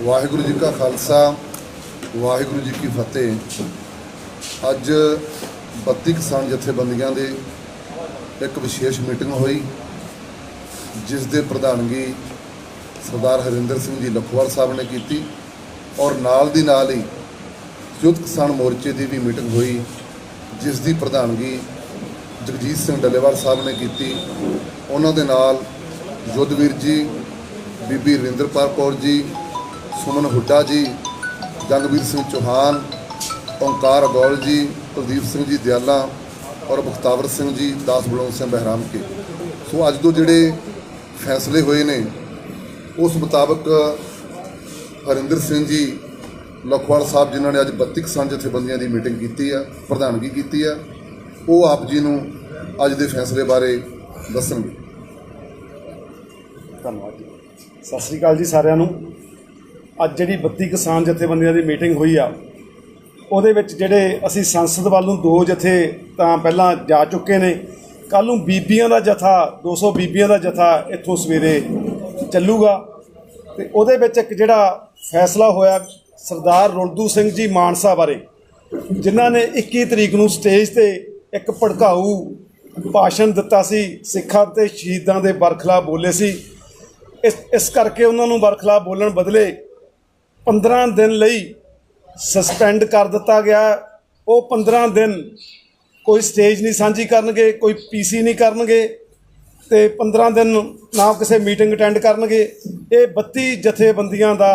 वाहिगुरू जी का खालसा वाहिगुरू जी की फतेह। अज 32 किसान जथेबंदियां दे एक विशेष मीटिंग हुई जिस दे प्रधानगी सरदार हरिंदर सिंह जी लखोवाल साहब ने की और नाल दी नाल ही संयुक्त किसान मोर्चे की भी मीटिंग हुई जिस दी प्रधानगी जगजीत सिंह डलेवाल साहब ने की। उन्होंने दे नाल युद्धवीर जी, बीबी रविंद्रपाल कौर जी, सुमन हुड्डा जी, जंगवीर सिंह चौहान, ओंकार अगौल जी, प्रदीप सिंह जी दयाला और मुख्तावर सिंह जी, दास बलौंद सिंह बहराम के। सो अज तो जोड़े फैसले हुए ने उस मुताबिक हरिंदर सिंह जी लखवाल साहब जिन्होंने अज 32 किसान जथेबंदियों की मीटिंग की है, प्रधानगी की है, वो आप जी नूं अज के फैसले बारे दसणगे। धन्यवाद जी। सत श्री अकाल जी सारिਆਂ ਨੂੰ। ਅੱਜ ਜਿਹੜੀ 32 किसान जथेबंदियों की मीटिंग हुई आ ਉਹਦੇ ਵਿੱਚ ਜਿਹੜੇ ਅਸੀਂ ਸੰਸਦ ਵੱਲ ਨੂੰ 2 ਜਥੇ ਤਾਂ ਪਹਿਲਾਂ ਜਾ ਚੁੱਕੇ ਨੇ। ਕੱਲ੍ਹ ਨੂੰ ਬੀਬੀਆਂ ਦਾ ਜਥਾ 200 ਬੀਬੀਆਂ ਦਾ ਜਥਾ ਇੱਥੋਂ ਸਵੇਰੇ ਚੱਲੂਗਾ ਅਤੇ ਉਹਦੇ ਵਿੱਚ ਇੱਕ ਜਿਹੜਾ ਫੈਸਲਾ ਹੋਇਆ ਸਰਦਾਰ ਰੁਲਦੂ ਸਿੰਘ ਜੀ ਮਾਨਸਾ ਬਾਰੇ, ਜਿਨ੍ਹਾਂ ਨੇ 21 ਤਰੀਕ ਨੂੰ ਸਟੇਜ 'ਤੇ ਇੱਕ ਭੜਕਾਊ ਭਾਸ਼ਣ ਦਿੱਤਾ ਸੀ, ਸਿੱਖਾਂ ਅਤੇ ਸ਼ਹੀਦਾਂ ਦੇ ਬਰਖਲਾਫ ਬੋਲੇ ਸੀ। ਇਸ ਕਰਕੇ ਉਹਨਾਂ ਨੂੰ ਬਰਖਲਾਫ ਬੋਲਣ ਬਦਲੇ 15 ਦਿਨ ਲਈ ਸਸਪੈਂਡ ਕਰ ਦਿੱਤਾ ਗਿਆ। ਉਹ 15 ਦਿਨ ਕੋਈ ਸਟੇਜ ਨਹੀਂ ਸਾਂਝੀ ਕਰਨਗੇ, ਕੋਈ ਪੀਸੀ ਨਹੀਂ ਕਰਨਗੇ ਅਤੇ 15 ਦਿਨ ਨਾ ਕਿਸੇ ਮੀਟਿੰਗ ਅਟੈਂਡ ਕਰਨਗੇ। ਇਹ 32 ਜਥੇਬੰਦੀਆਂ ਦਾ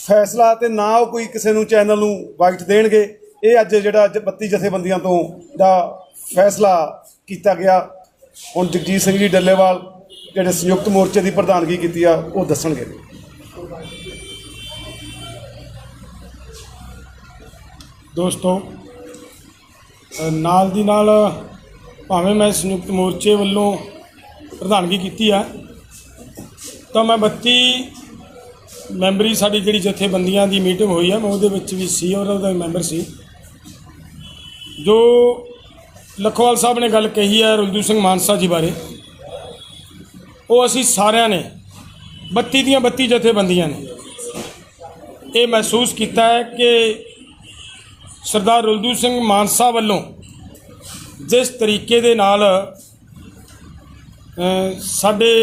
ਫੈਸਲਾ ਅਤੇ ਨਾ ਉਹ ਕੋਈ ਕਿਸੇ ਨੂੰ ਚੈਨਲ ਨੂੰ ਵਾਈਟ ਦੇਣਗੇ। ਇਹ ਅੱਜ ਜਿਹੜਾ 32 ਜਥੇਬੰਦੀਆਂ ਤੋਂ ਦਾ ਫੈਸਲਾ ਕੀਤਾ ਗਿਆ। ਹੁਣ ਜਗਜੀਤ ਸਿੰਘ ਜੀ ਡੱਲੇਵਾਲ ਜਿਹੜੇ ਸੰਯੁਕਤ ਮੋਰਚੇ ਦੀ ਪ੍ਰਧਾਨਗੀ ਕੀਤੀ ਆ ਉਹ ਦੱਸਣਗੇ। ਦੋਸਤੋ, ਨਾਲ ਦੀ ਨਾਲ ਭਾਵੇਂ ਮੈਂ ਸੰਯੁਕਤ ਮੋਰਚੇ ਵੱਲੋਂ ਪ੍ਰਧਾਨਗੀ ਕੀਤੀ ਆ ਤਾਂ ਮੈਂ 32 ਮੈਂਬਰੀ ਸਾਡੀ ਜਿਹੜੀ ਜਥੇਬੰਦੀਆਂ ਦੀ ਮੀਟਿੰਗ ਹੋਈ ਆ ਮੈਂ ਉਹਦੇ ਵਿੱਚ ਵੀ ਸੀ ਔਰ ਉਹਦਾ ਮੈਂਬਰ ਸੀ। ਜੋ ਲਖੋਵਾਲ ਸਾਹਿਬ ਨੇ ਗੱਲ ਕਹੀ ਹੈ ਰੁਲਦੂ ਸਿੰਘ ਮਾਨਸਾ ਜੀ ਬਾਰੇ, ਉਹ ਅਸੀਂ ਸਾਰਿਆਂ ਨੇ 32 ਦੀਆਂ 32 ਜਥੇਬੰਦੀਆਂ ਨੇ ਇਹ ਮਹਿਸੂਸ ਕੀਤਾ ਹੈ ਕਿ ਸਰਦਾਰ ਰੁਲਦੂ ਸਿੰਘ ਮਾਨਸਾ ਵੱਲੋਂ ਜਿਸ ਤਰੀਕੇ ਦੇ ਨਾਲ ਸਾਡੇ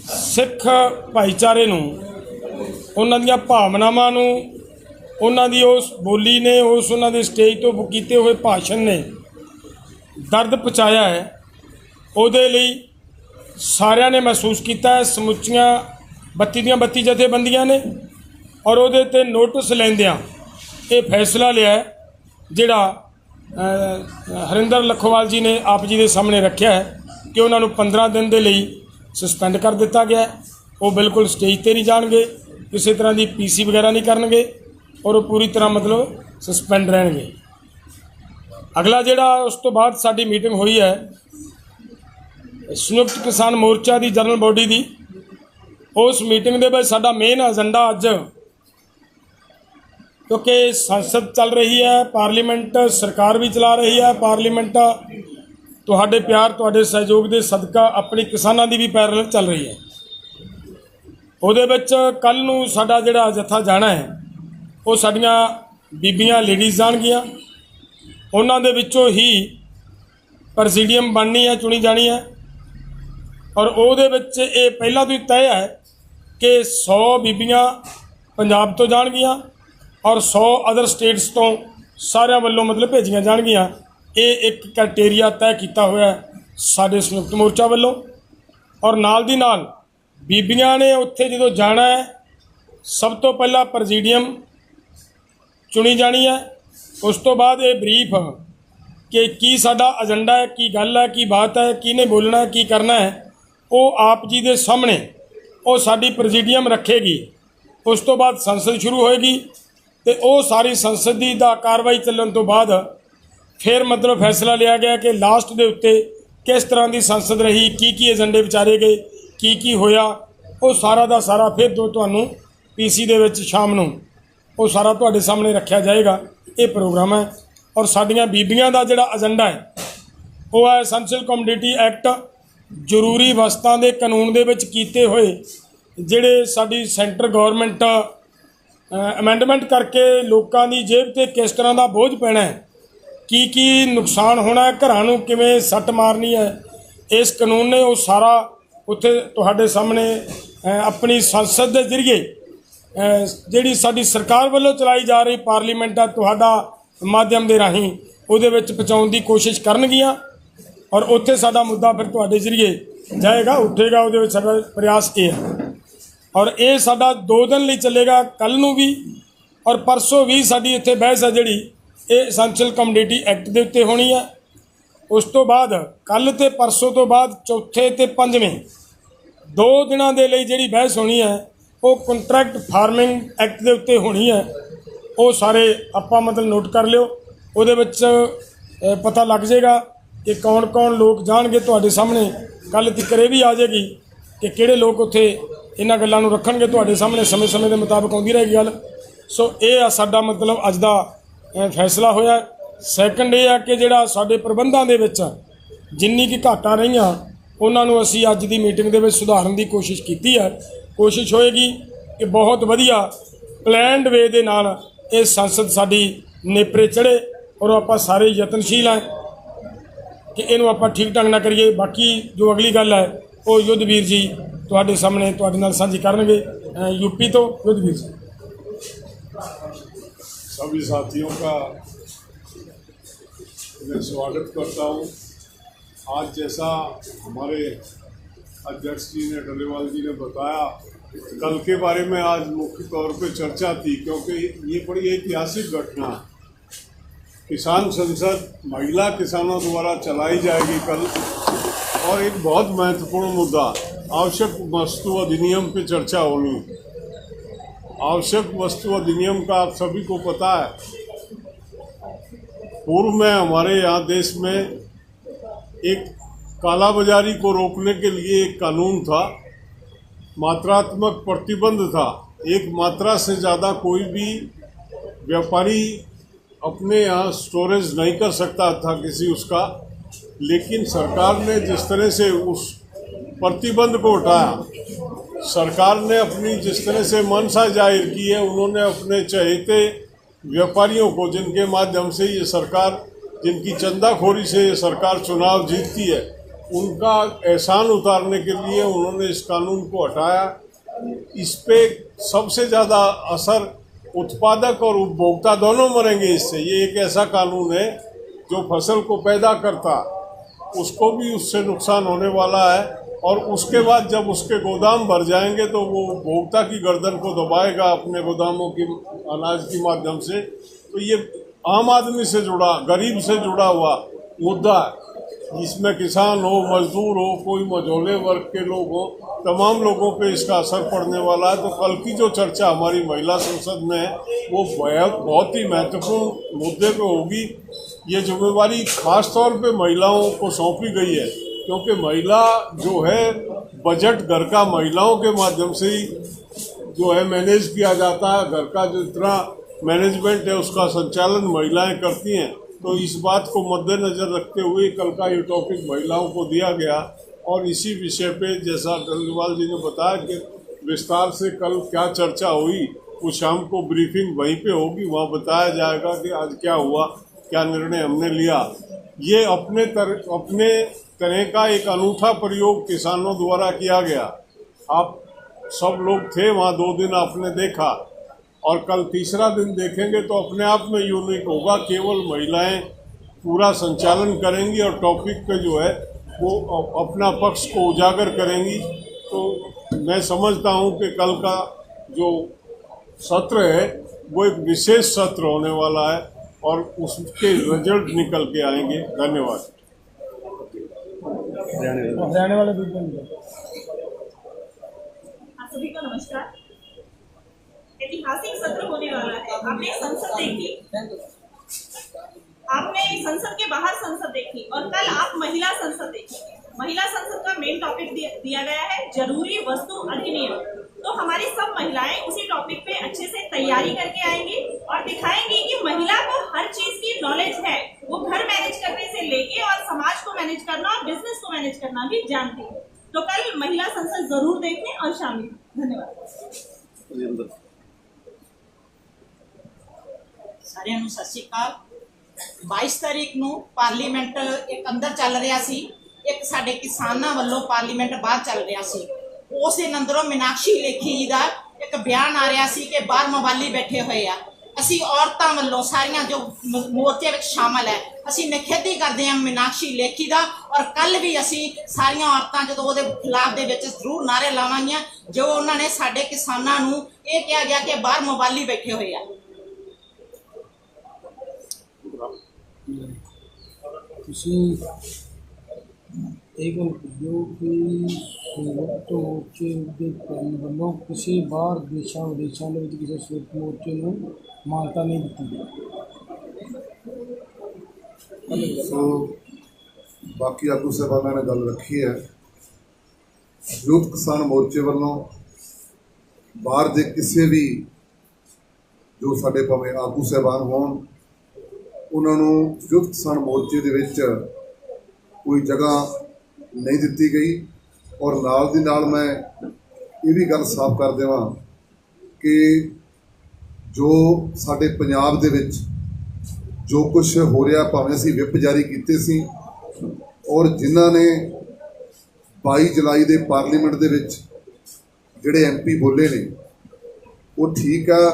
ਸਿੱਖ ਭਾਈਚਾਰੇ ਨੂੰ, ਉਹਨਾਂ ਦੀਆਂ ਭਾਵਨਾਵਾਂ ਨੂੰ, ਉਹਨਾਂ ਦੀ ਉਸ ਬੋਲੀ ਨੇ, ਉਸ ਉਹਨਾਂ ਦੇ ਸਟੇਜ ਤੋਂ ਕੀਤੇ ਹੋਏ ਭਾਸ਼ਣ ਨੇ ਦਰਦ ਪਹੁੰਚਾਇਆ ਹੈ, ਉਹਦੇ ਲਈ ਸਾਰਿਆਂ ਨੇ ਮਹਿਸੂਸ ਕੀਤਾ ਹੈ। ਸਮੁੱਚੀਆਂ 32 ਦੀਆਂ 32 ਜਥੇਬੰਦੀਆਂ ਨੇ ਔਰ ਉਹਦੇ 'ਤੇ ਨੋਟਿਸ ਲੈਂਦਿਆਂ ਇਹ ਫੈਸਲਾ ਲਿਆ ਜਿਹੜਾ ਹਰਿੰਦਰ ਲਖੋਵਾਲ ਜੀ ਨੇ ਆਪ ਜੀ ਦੇ ਸਾਹਮਣੇ ਰੱਖਿਆ ਹੈ ਕਿ ਉਹਨਾਂ ਨੂੰ 15 ਦਿਨ ਦੇ ਲਈ ਸਸਪੈਂਡ ਕਰ ਦਿੱਤਾ ਗਿਆ। ਉਹ ਬਿਲਕੁਲ ਸਟੇਜ 'ਤੇ ਨਹੀਂ ਜਾਣਗੇ, ਕਿਸੇ ਤਰ੍ਹਾਂ ਦੀ ਪੀਸੀ ਵਗੈਰਾ ਨਹੀਂ ਕਰਨਗੇ ਔਰ ਉਹ ਪੂਰੀ ਤਰ੍ਹਾਂ ਮਤਲਬ ਸਸਪੈਂਡ ਰਹਿਣਗੇ। ਅਗਲਾ ਜਿਹੜਾ ਉਸ ਤੋਂ ਬਾਅਦ ਸਾਡੀ ਮੀਟਿੰਗ ਹੋਈ ਹੈ ਸੰਯੁਕਤ ਕਿਸਾਨ ਮੋਰਚਾ ਦੀ ਜਨਰਲ ਬੋਡੀ ਦੀ, ਉਸ ਮੀਟਿੰਗ ਦੇ ਵਿੱਚ ਸਾਡਾ ਮੇਨ ਏਜੰਡਾ ਅੱਜ, ਕਿਉਂਕਿ ਸੰਸਦ ਚੱਲ ਰਹੀ ਹੈ, ਪਾਰਲੀਮੈਂਟ ਸਰਕਾਰ ਵੀ ਚਲਾ ਰਹੀ ਹੈ, ਪਾਰਲੀਮੈਂਟ ਤੁਹਾਡੇ ਪਿਆਰ ਤੁਹਾਡੇ ਸਹਿਯੋਗ ਦੇ ਸਦਕਾ ਆਪਣੀ ਕਿਸਾਨਾਂ ਦੀ ਵੀ ਪੈਰਲਲ ਚੱਲ ਰਹੀ ਹੈ। ਉਹਦੇ ਵਿੱਚ ਕੱਲ੍ਹ ਨੂੰ ਸਾਡਾ ਜਿਹੜਾ ਜਥਾ ਜਾਣਾ ਹੈ ਉਹ ਸਾਡੀਆਂ ਬੀਬੀਆਂ ਲੇਡੀਜ਼ ਜਾਣਗੀਆਂ। ਉਹਨਾਂ ਦੇ ਵਿੱਚੋਂ ਹੀ ਪ੍ਰੈਸੀਡੀਅਮ ਬਣਨੀ ਹੈ, ਚੁਣੀ ਜਾਣੀ ਹੈ ਔਰ ਉਹਦੇ ਵਿੱਚ ਇਹ ਪਹਿਲਾਂ ਤੋਂ ਹੀ ਤੈਅ ਹੈ ਕਿ 100 ਬੀਬੀਆਂ ਪੰਜਾਬ ਤੋਂ ਜਾਣਗੀਆਂ ਔਰ 100 ਅਦਰ ਸਟੇਟਸ ਤੋਂ ਸਾਰਿਆਂ ਵੱਲੋਂ ਮਤਲਬ ਭੇਜੀਆਂ ਜਾਣਗੀਆਂ। ਇਹ ਇੱਕ ਕ੍ਰਾਈਟੇਰੀਆ ਤੈਅ ਕੀਤਾ ਹੋਇਆ ਸਾਡੇ ਸੰਯੁਕਤ ਮੋਰਚਾ ਵੱਲੋਂ। ਔਰ ਨਾਲ ਦੀ ਨਾਲ ਬੀਬੀਆਂ ਨੇ ਉੱਥੇ ਜਦੋਂ ਜਾਣਾ ਹੈ ਸਭ ਤੋਂ ਪਹਿਲਾਂ ਪ੍ਰੈਸੀਡੀਅਮ ਚੁਣੀ ਜਾਣੀ ਹੈ। ਉਸ ਤੋਂ ਬਾਅਦ ਇਹ ਬਰੀਫ ਕਿ ਕੀ ਸਾਡਾ ਏਜੰਡਾ ਹੈ, ਕੀ ਗੱਲ ਹੈ, ਕੀ ਬਾਤ ਹੈ, ਕਿਹਨੇ ਬੋਲਣਾ ਹੈ, ਕੀ ਕਰਨਾ ਹੈ, ਉਹ ਆਪ ਜੀ ਦੇ ਸਾਹਮਣੇ ਉਹ ਸਾਡੀ ਪ੍ਰੈਸੀਡੀਅਮ ਰੱਖੇਗੀ। ਉਸ ਤੋਂ ਬਾਅਦ ਸੰਸਦ ਸ਼ੁਰੂ ਹੋਏਗੀ ਅਤੇ ਉਹ ਸਾਰੀ ਸੰਸਦ ਦੀ ਦਾ ਕਾਰਵਾਈ ਚੱਲਣ ਤੋਂ ਬਾਅਦ ਫਿਰ ਮਤਲਬ ਫੈਸਲਾ ਲਿਆ ਗਿਆ ਕਿ ਲਾਸਟ ਦੇ ਉੱਤੇ ਕਿਸ ਤਰ੍ਹਾਂ ਦੀ ਸੰਸਦ ਰਹੀ, ਕੀ ਏਜੰਡੇ ਵਿਚਾਰੇ ਗਏ, ਕੀ ਹੋਇਆ, ਉਹ ਸਾਰਾ ਦਾ ਸਾਰਾ ਫਿਰ ਤੁਹਾਨੂੰ ਪੀਸੀ ਦੇ ਵਿੱਚ ਸ਼ਾਮ ਨੂੰ ਉਹ ਸਾਰਾ ਤੁਹਾਡੇ ਸਾਹਮਣੇ ਰੱਖਿਆ ਜਾਏਗਾ। ਇਹ ਪ੍ਰੋਗਰਾਮ ਹੈ ਔਰ ਸਾਡੀਆਂ ਬੀਬੀਆਂ ਦਾ ਜਿਹੜਾ ਏਜੰਡਾ ਹੈ ਉਹ ਹੈ ਐਸੈਂਸ਼ੀਅਲ ਕਮੋਡਿਟੀ ਐਕਟ ਜ਼ਰੂਰੀ ਵਸਤਾਂ ਦੇ ਕਾਨੂੰਨ ਦੇ ਵਿੱਚ ਕੀਤੇ ਹੋਏ ਜਿਹੜੇ ਸਾਡੀ ਸੈਂਟਰ ਗਵਰਨਮੈਂਟ ਅਮੈਂਡਮੈਂਟ ਕਰਕੇ ਲੋਕਾਂ ਦੀ ਜੇਬ ਤੇ ਕਿਸ ਤਰ੍ਹਾਂ ਦਾ ਬੋਝ ਪੈਣਾ ਹੈ, ਕੀ ਨੁਕਸਾਨ ਹੋਣਾ ਹੈ, ਘਰਾਂ ਨੂੰ ਕਿਵੇਂ ਸੱਟ ਮਾਰਨੀ ਹੈ, ਇਸ ਕਾਨੂੰਨ ਨੇ ਉਹ ਸਾਰਾ ਉੱਥੇ ਤੁਹਾਡੇ ਸਾਹਮਣੇ ਆਪਣੀ ਸੰਸਦ ਦੇ ਜ਼ਰੀਏ ਜਿਹੜੀ ਸਾਡੀ ਸਰਕਾਰ ਵੱਲੋਂ ਚਲਾਈ ਜਾ ਰਹੀ ਪਾਰਲੀਮੈਂਟ ਆ ਤੁਹਾਡਾ ਮਾਧਿਅਮ ਦੇ ਰਾਹੀਂ ਉਹਦੇ ਵਿੱਚ ਪਹੁੰਚਾਉਣ ਦੀ ਕੋਸ਼ਿਸ਼ ਕਰਨਗੀਆਂ ਔਰ ਉੱਥੇ ਸਾਡਾ ਮੁੱਦਾ ਫਿਰ ਤੁਹਾਡੇ ਜ਼ਰੀਏ ਜਾਏਗਾ, ਉੱਠੇਗਾ। ਉਹਦੇ ਵਿੱਚ ਸਾਡਾ ਪ੍ਰयास ਇਹ ਹੈ ਔਰ ਇਹ ਸਾਡਾ 2 ਦਿਨ ਲਈ ਚੱਲੇਗਾ, ਕੱਲ੍ਹ ਨੂੰ ਵੀ ਔਰ ਪਰਸੋਂ ਵੀ ਸਾਡੀ ਇੱਥੇ ਬਹਿਸ ਹੈ ਜਿਹੜੀ ਇਹ ਐਸੈਂਸ਼ੀਅਲ ਕਮੋਡਿਟੀ ਐਕਟ ਦੇ ਉੱਤੇ ਹੋਣੀ ਹੈ। ਉਸ ਤੋਂ ਬਾਅਦ ਕੱਲ੍ਹ ਤੇ ਪਰਸੋਂ ਤੋਂ ਬਾਅਦ ਚੌਥੇ ਤੇ ਪੰਜਵੇਂ 2 ਦਿਨਾਂ ਦੇ ਲਈ ਜਿਹੜੀ ਬਹਿਸ ਹੋਣੀ ਹੈ ਉਹ ਕੰਟਰੈਕਟ ਫਾਰਮਿੰਗ ਐਕਟ ਦੇ ਉੱਤੇ ਹੋਣੀ ਹੈ। ਉਹ ਸਾਰੇ ਆਪਾਂ ਮਤਲਬ ਨੋਟ ਕਰ ਲਿਓ, ਉਹਦੇ ਵਿੱਚ ਪਤਾ ਲੱਗ ਜਾਏਗਾ ਕਿ ਕੌਣ ਲੋਕ ਜਾਣਗੇ। ਤੁਹਾਡੇ ਸਾਹਮਣੇ ਕੱਲ੍ਹ ਤੱਕ ਇਹ ਵੀ ਆ ਜਾਏਗੀ ਕਿ ਕਿਹੜੇ ਲੋਕ ਉੱਥੇ ਇਹਨਾਂ ਗੱਲਾਂ ਨੂੰ ਰੱਖਣਗੇ। ਤੁਹਾਡੇ ਸਾਹਮਣੇ ਸਮੇਂ ਦੇ ਮੁਤਾਬਕ ਆਉਂਦੀ ਰਹੇਗੀ ਗੱਲ। ਸੋ ਇਹ ਆ ਸਾਡਾ ਮਤਲਬ ਅੱਜ ਦਾ ਫੈਸਲਾ ਹੋਇਆ। ਸੈਕੰਡ ਇਹ ਆ ਕਿ ਜਿਹੜਾ ਸਾਡੇ ਪ੍ਰਬੰਧਾਂ ਦੇ ਵਿੱਚ ਜਿੰਨੀ ਕਿ ਘਾਟਾਂ ਰਹੀਆਂ ਉਹਨਾਂ ਨੂੰ ਅਸੀਂ ਅੱਜ ਦੀ ਮੀਟਿੰਗ ਦੇ ਵਿੱਚ ਸੁਧਾਰਨ ਦੀ ਕੋਸ਼ਿਸ਼ ਕੀਤੀ ਹੈ। ਕੋਸ਼ਿਸ਼ ਹੋਏਗੀ ਕਿ ਬਹੁਤ ਵਧੀਆ ਪਲੈਨਡ ਵੇ ਦੇ ਨਾਲ ਇਹ ਸੰਸਦ ਸਾਡੀ ਨੇਪਰੇ ਚੜ੍ਹੇ ਔਰ ਆਪਾਂ ਸਾਰੇ ਯਤਨਸ਼ੀਲ ਹਾਂ ਕਿ ਇਹਨੂੰ ਆਪਾਂ ਠੀਕ ਢੰਗ ਨਾਲ ਕਰੀਏ। ਬਾਕੀ ਜੋ ਅਗਲੀ ਗੱਲ ਹੈ ਉਹ ਯੁੱਧਵੀਰ ਜੀ ਤੁਹਾਡੇ ਸਾਹਮਣੇ ਤੁਹਾਡੇ ਨਾਲ ਸਾਂਝੀ ਕਰਨਗੇ। यूपी तो युद्धवीर जी। सभी साथियों का मैं स्वागत करता हूं। आज जैसा हमारे अध्यक्ष जी ने डलेवाल जी ने बताया, कल के बारे में आज मुख्य तौर पे चर्चा थी क्योंकि ये बड़ी ऐतिहासिक घटना है। किसान संसद महिला किसानों द्वारा चलाई जाएगी कल, और एक बहुत महत्वपूर्ण मुद्दा आवश्यक वस्तु अधिनियम पे चर्चा होनी। आवश्यक वस्तु अधिनियम का आप सभी को पता है, पूर्व में हमारे यहाँ देश में एक कालाबाजारी को रोकने के लिए एक कानून था, मात्रात्मक प्रतिबंध था। एक मात्रा से ज़्यादा कोई भी व्यापारी अपने यहाँ स्टोरेज नहीं कर सकता था किसी उसका। लेकिन सरकार ने जिस तरह से उस प्रतिबंध को हटाया, सरकार ने अपनी जिस तरह से मंशा जाहिर की है, उन्होंने अपने चहेते व्यापारियों को, जिनके माध्यम से ये सरकार, जिनकी चंदाखोरी से ये सरकार चुनाव जीतती है, उनका एहसान उतारने के लिए उन्होंने इस कानून को हटाया। इस पे सबसे ज़्यादा असर उत्पादक और उपभोक्ता दोनों मरेंगे इससे। ये एक ऐसा कानून है जो फसल को पैदा करता उसको भी उससे नुकसान होने वाला है, और उसके बाद जब उसके गोदाम भर जाएंगे तो वो उपभोक्ता की गर्दन को दबाएगा अपने गोदामों की अनाज के माध्यम से। तो ये आम आदमी से जुड़ा, गरीब से जुड़ा हुआ मुद्दा है। इसमें किसान हो, मजदूर हो, कोई मझोले वर्ग के लोग हो, तमाम लोगों पे इसका असर पड़ने वाला है। तो कल की जो चर्चा हमारी महिला संसद में है वो बहुत ही महत्वपूर्ण मुद्दे पे होगी। ये जिम्मेवारी खास तौर पे महिलाओं को सौंपी गई है, क्योंकि महिला जो है बजट घर का महिलाओं के माध्यम से ही जो है मैनेज किया जाता है। घर का जितना मैनेजमेंट है उसका संचालन महिलाएं करती हैं। तो इस बात को मद्देनज़र रखते हुए कल का ये टॉपिक महिलाओं को दिया गया, और इसी विषय पे जैसा डलेवाल जी ने बताया कि विस्तार से कल क्या चर्चा हुई, वो शाम को ब्रीफिंग वहीं पे होगी, वहाँ बताया जाएगा कि आज क्या हुआ, क्या निर्णय हमने लिया। ये अपने तरह का एक अनूठा प्रयोग किसानों द्वारा किया गया। आप सब लोग थे वहाँ, 2 दिन आपने देखा, और कल तीसरा दिन देखेंगे तो अपने आप में यूनिक होगा। केवल महिलाएं पूरा संचालन करेंगी और टॉपिक पे जो है वो अपना पक्ष को उजागर करेंगी। तो मैं समझता हूँ कि कल का जो सत्र है वो एक विशेष सत्र होने वाला है, और उसके रिजल्ट निकल के आएंगे। धन्यवाद। हरियाणा वाले आप सभी को नमस्कार। ऐतिहासिक सत्र होने वाला है। आपने संसद देखी, आपने संसद के बाहर संसद देखी, और कल आप महिला संसद देखेंगे। महिला संसद का मेन टॉपिक दिया गया है जरूरी वस्तु अधिनियम। तो हमारी सब महिलाएं उसी टॉपिक पे अच्छे से तैयारी करके आएंगी और दिखाएंगी कि महिला को हर चीज की नॉलेज है, वो घर मैनेज करने से लेके और समाज को मैनेज करना और बिजनेस को मैनेज करना भी जानती है। तो कल महिला संसद जरूर देखें और शामिल। धन्यवाद। ਸਾਰਿਆਂ ਨੂੰ ਸਤਿ ਸ਼੍ਰੀ ਅਕਾਲ। 22 ਤਾਰੀਖ ਨੂੰ ਪਾਰਲੀਮੈਂਟ ਇੱਕ ਅੰਦਰ ਚੱਲ ਰਿਹਾ ਸੀ, ਇੱਕ ਸਾਡੇ ਕਿਸਾਨਾਂ ਵੱਲੋਂ ਪਾਰਲੀਮੈਂਟ ਬਾਹਰ ਚੱਲ ਰਿਹਾ ਸੀ। ਉਸ ਦੇ ਅੰਦਰੋਂ ਮੀਨਾਕਸ਼ੀ ਲੇਖੀ ਜੀ ਦਾ ਇੱਕ ਬਿਆਨ ਆ ਰਿਹਾ ਸੀ ਕਿ ਬਾਹਰ ਮਵਾਲੀ ਬੈਠੇ ਹੋਏ ਆ। ਅਸੀਂ ਔਰਤਾਂ ਵੱਲੋਂ ਸਾਰੀਆਂ ਜੋ ਮੋਰਚੇ ਵਿੱਚ ਸ਼ਾਮਲ ਹੈ, ਅਸੀਂ ਨਿਖੇਧੀ ਕਰਦੇ ਹਾਂ ਮੀਨਾਕਸ਼ੀ ਲੇਖੀ ਦਾ। ਔਰ ਕੱਲ ਵੀ ਅਸੀਂ ਸਾਰੀਆਂ ਔਰਤਾਂ ਜਦੋਂ ਉਹਦੇ ਖਿਲਾਫ ਦੇ ਵਿੱਚ ਜ਼ਰੂਰ ਨਾਅਰੇ ਲਾਵਾਂਗੀਆਂ, ਜੋ ਉਹਨਾਂ ਨੇ ਸਾਡੇ ਕਿਸਾਨਾਂ ਨੂੰ ਇਹ ਕਿਹਾ ਗਿਆ ਕਿ ਬਾਹਰ ਮਵਾਲੀ ਬੈਠੇ ਹੋਏ ਆ। ਤੁਸੀਂ ਇਹ ਗੱਲ ਕਹੋ ਕਿ ਸੰਯੁਕਤ ਮੋਰਚੇ ਦੇ ਵੱਲੋਂ ਕਿਸੇ ਬਾਹਰ ਦੇਸ਼ਾਂ ਵਿਦੇਸ਼ਾਂ ਦੇ ਵਿੱਚ ਕਿਸੇ ਸੰਯੁਕਤ ਮੋਰਚੇ ਨੂੰ ਮਾਨਤਾ ਨਹੀਂ ਦਿੱਤੀ ਗਈ। ਸੋ ਬਾਕੀ ਆਗੂ ਸਾਹਿਬਾਨਾਂ ਨੇ ਗੱਲ ਰੱਖੀ ਹੈ। ਸੰਯੁਕਤ ਕਿਸਾਨ ਮੋਰਚੇ ਵੱਲੋਂ ਬਾਹਰ ਦੇ ਕਿਸੇ ਵੀ ਜੋ ਸਾਡੇ ਭਾਵੇਂ ਆਗੂ ਸਾਹਿਬਾਨ ਹੋਣ, ਉਹਨਾਂ ਨੂੰ ਸੰਯੁਕਤ ਕਿਸਾਨ ਮੋਰਚੇ ਦੇ ਵਿੱਚ ਕੋਈ ਜਗ੍ਹਾ ਨਹੀਂ ਦਿੱਤੀ ਗਈ। ਔਰ ਨਾਲ ਦੀ ਨਾਲ ਮੈਂ ਇਹ ਵੀ ਗੱਲ ਸਾਫ਼ ਕਰ ਦੇਵਾਂ ਕਿ ਜੋ ਸਾਡੇ ਪੰਜਾਬ ਦੇ ਵਿੱਚ ਜੋ ਕੁਝ ਹੋ ਰਿਹਾ, ਭਾਵੇਂ ਅਸੀਂ ਵਿਪ ਜਾਰੀ ਕੀਤੇ ਸੀ ਔਰ ਜਿਨ੍ਹਾਂ ਨੇ 22 ਜੁਲਾਈ ਦੇ ਪਾਰਲੀਮੈਂਟ ਦੇ ਵਿੱਚ ਜਿਹੜੇ MP ਬੋਲੇ ਨੇ, ਉਹ ਠੀਕ ਆ,